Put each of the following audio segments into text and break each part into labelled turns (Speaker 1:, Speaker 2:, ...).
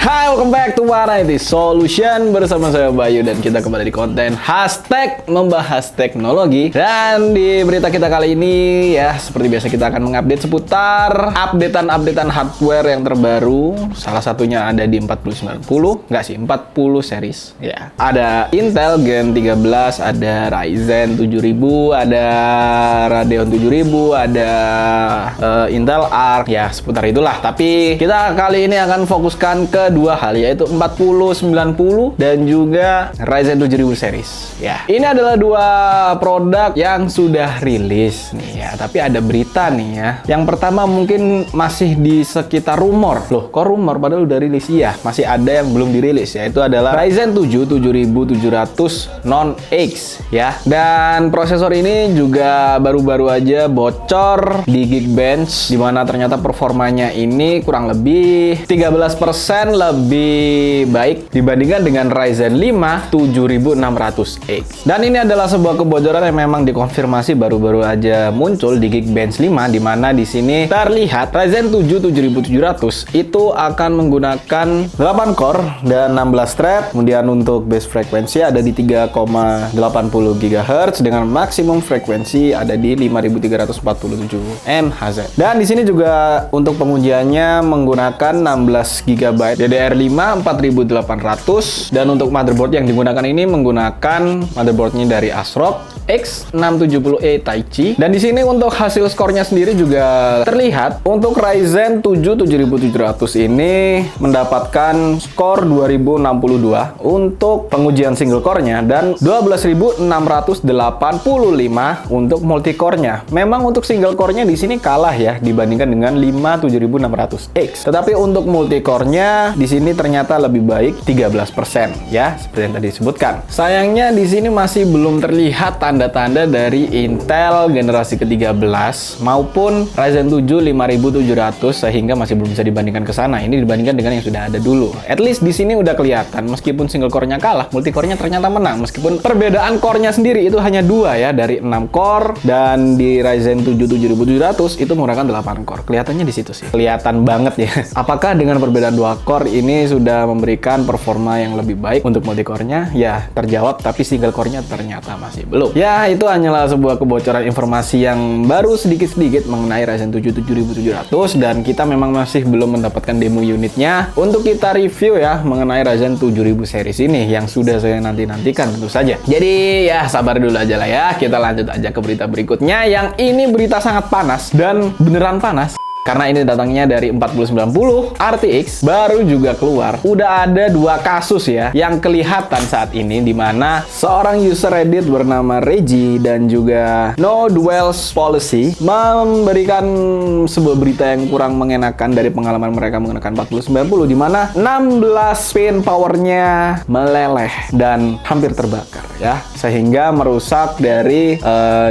Speaker 1: Hai, welcome back to Variety Solution. Bersama saya Bayu dan kita kembali di konten Hashtag Membahas Teknologi. Dan di berita kita kali ini ya, seperti biasa kita akan mengupdate seputar updatean hardware yang terbaru. Salah satunya ada di 4090, enggak sih, 40 series ya. Ada Intel Gen 13, ada Ryzen 7000, ada Radeon 7000, ada Intel Arc ya, seputar itulah. Tapi kita kali ini akan fokuskan ke dua hal, yaitu 4090 dan juga Ryzen 7000 series ya. Ini adalah dua produk yang sudah rilis nih ya, tapi ada berita nih ya. Yang pertama mungkin masih di sekitar rumor. Loh, kok rumor padahal udah rilis? Iya, masih ada yang belum dirilis, yaitu adalah Ryzen 7 7700 non-X ya. Dan prosesor ini juga baru-baru aja bocor di Geekbench, dimana ternyata performanya ini kurang lebih 13% lebih baik dibandingkan dengan Ryzen 5 7600X. Dan ini adalah sebuah kebocoran yang memang dikonfirmasi baru-baru aja muncul di Geekbench 5, di mana di sini terlihat Ryzen 7 7700 itu akan menggunakan 8 core dan 16 thread. Kemudian untuk base frekuensi ada di 3,80 GHz dengan maksimum frekuensi ada di 5347 MHz. Dan di sini juga untuk pengujiannya menggunakan 16 GB DDR5 4800, dan untuk motherboard yang digunakan ini menggunakan motherboardnya dari ASRock X670E Taichi. Dan di sini untuk hasil skornya sendiri juga terlihat untuk Ryzen 7 7700 ini mendapatkan skor 2062 untuk pengujian single core-nya dan 12685 untuk multi core-nya. Memang untuk single core-nya di sini kalah ya dibandingkan dengan 5 7600X. Tetapi untuk multi core-nya di sini ternyata lebih baik 13% ya, seperti yang tadi disebutkan. Sayangnya di sini masih belum terlihat tanda-tanda dari Intel generasi ke-13 maupun Ryzen 7 5700, sehingga masih belum bisa dibandingkan ke sana. Ini dibandingkan dengan yang sudah ada dulu. At least di sini udah kelihatan meskipun single core-nya kalah, multi core-nya ternyata menang. Meskipun perbedaan core-nya sendiri itu hanya 2 ya, dari 6 core, dan di Ryzen 7 7700 itu menggunakan 8 core. Kelihatannya di situ sih. Kelihatan banget ya. Apakah dengan perbedaan 2 core ini sudah memberikan performa yang lebih baik untuk multi core-nya? Ya, terjawab, tapi single core-nya ternyata masih belum. Ya, itu hanyalah sebuah kebocoran informasi yang baru sedikit-sedikit mengenai Ryzen 7 7700, dan kita memang masih belum mendapatkan demo unitnya untuk kita review ya mengenai Ryzen 7000 series ini yang sudah saya nantikan tentu saja. Jadi ya sabar dulu aja lah ya. Kita lanjut aja ke berita berikutnya, yang ini berita sangat panas dan beneran panas. Karena ini datangnya dari 4090 RTX, baru juga keluar. Udah ada 2 kasus ya yang kelihatan saat ini, di mana seorang user Reddit bernama Reggie dan juga No Duels Policy memberikan sebuah berita yang kurang mengenakan dari pengalaman mereka menggunakan 4090, di mana 16 pin powernya meleleh dan hampir terbakar ya, sehingga merusak dari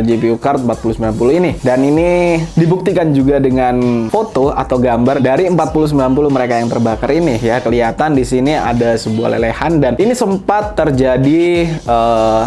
Speaker 1: GPU card 4090 ini. Dan ini dibuktikan juga dengan foto atau gambar dari 4090 mereka yang terbakar ini ya. Kelihatan di sini ada sebuah lelehan, dan ini sempat terjadi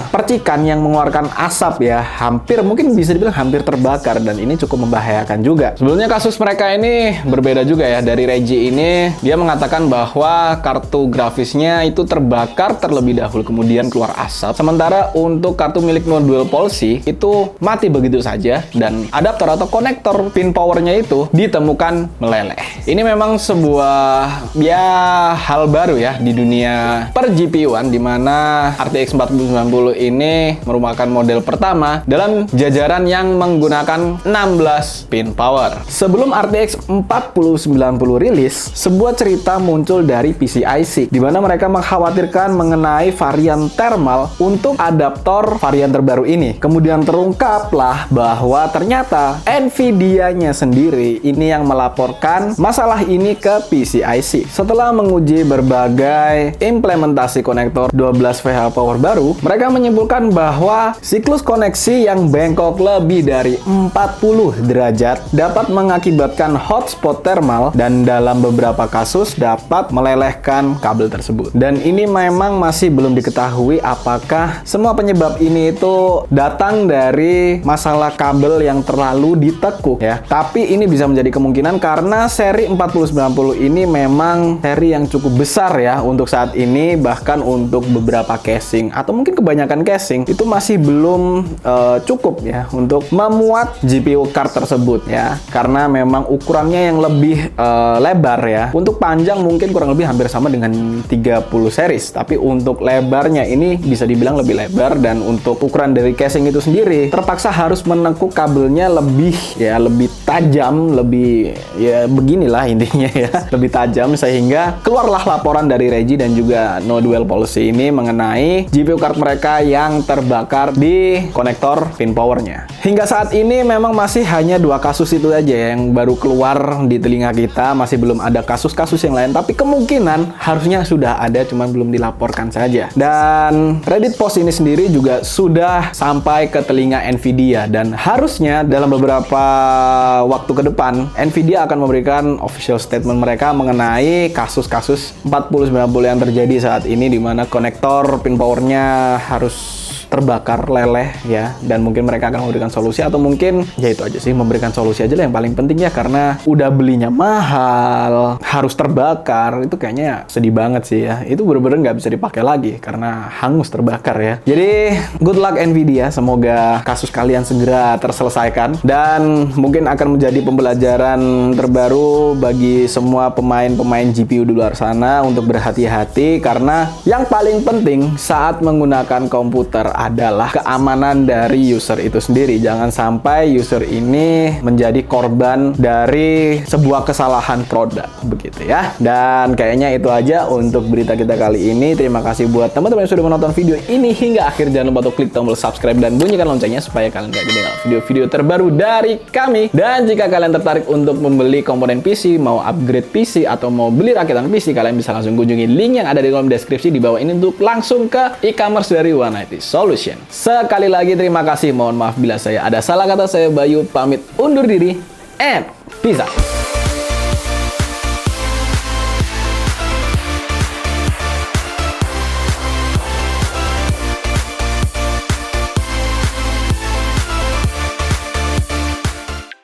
Speaker 1: percikan yang mengeluarkan asap ya, hampir mungkin bisa dibilang hampir terbakar, dan ini cukup membahayakan juga. Sebelumnya kasus mereka ini berbeda juga ya. Dari Reggie ini, dia mengatakan bahwa kartu grafisnya itu terbakar terlebih dahulu kemudian keluar asap, sementara untuk kartu milik No Duel Policy itu mati begitu saja, dan adaptor atau konektor pin powernya itu ditemukan meleleh. Ini memang sebuah ya hal baru ya di dunia per GPU-an, di mana RTX 4090 ini merupakan model pertama dalam jajaran yang menggunakan 16 pin power. Sebelum RTX 4090 rilis, sebuah cerita muncul dari PCIC, di mana mereka mengkhawatirkan mengenai varian thermal untuk adaptor varian terbaru ini. Kemudian terungkaplah bahwa ternyata Nvidia-nya sendiri ini yang melaporkan masalah ini ke PCIC. Setelah menguji berbagai implementasi konektor 12VH power baru, mereka menyimpulkan bahwa siklus koneksi yang bengkok lebih dari 40 derajat dapat mengakibatkan hotspot thermal, dan dalam beberapa kasus dapat melelehkan kabel tersebut. Dan ini memang masih belum diketahui apakah semua penyebab ini itu datang dari masalah kabel yang terlalu ditekuk ya. Tapi ini bisa menjadi menjadi kemungkinan karena seri 4090 ini memang seri yang cukup besar ya untuk saat ini. Bahkan untuk beberapa casing atau mungkin kebanyakan casing itu masih belum cukup ya untuk memuat GPU card tersebut ya, karena memang ukurannya yang lebih lebar ya. Untuk panjang mungkin kurang lebih hampir sama dengan 30 series, tapi untuk lebarnya ini bisa dibilang lebih lebar. Dan untuk ukuran dari casing itu sendiri terpaksa harus menekuk kabelnya lebih tajam, lebih ya beginilah intinya ya, lebih tajam, sehingga keluarlah laporan dari Reggie dan juga No Duel Policy ini mengenai GPU card mereka yang terbakar di konektor pin powernya. Hingga saat ini memang masih hanya 2 kasus itu aja yang baru keluar di telinga kita, masih belum ada kasus-kasus yang lain, tapi kemungkinan harusnya sudah ada, cuman belum dilaporkan saja. Dan Reddit post ini sendiri juga sudah sampai ke telinga Nvidia, dan harusnya dalam beberapa waktu ke depan Nvidia akan memberikan official statement mereka mengenai kasus-kasus 4090 yang terjadi saat ini, di mana konektor pin powernya harus terbakar leleh ya, dan mungkin mereka akan memberikan solusi, atau mungkin ya itu aja sih, memberikan solusi aja lah yang paling penting ya, karena udah belinya mahal harus terbakar, itu kayaknya sedih banget sih ya. Itu bener-bener nggak bisa dipakai lagi karena hangus terbakar ya. Jadi good luck Nvidia, semoga kasus kalian segera terselesaikan dan mungkin akan menjadi pembelajaran terbaru bagi semua pemain-pemain GPU di luar sana untuk berhati-hati, karena yang paling penting saat menggunakan komputer adalah keamanan dari user itu sendiri. Jangan sampai user ini menjadi korban dari sebuah kesalahan produk, begitu ya. Dan kayaknya itu aja untuk berita kita kali ini. Terima kasih buat teman-teman yang sudah menonton video ini hingga akhir. Jangan lupa untuk klik tombol subscribe dan bunyikan loncengnya supaya kalian gak ketinggalan video-video terbaru dari kami. Dan jika kalian tertarik untuk membeli komponen PC, mau upgrade PC atau mau beli rakitan PC, kalian bisa langsung kunjungi link yang ada di kolom deskripsi di bawah ini untuk langsung ke e-commerce dari 190 Solution. Sekali lagi terima kasih, mohon maaf bila saya ada salah kata. Saya Bayu pamit undur diri and peace out.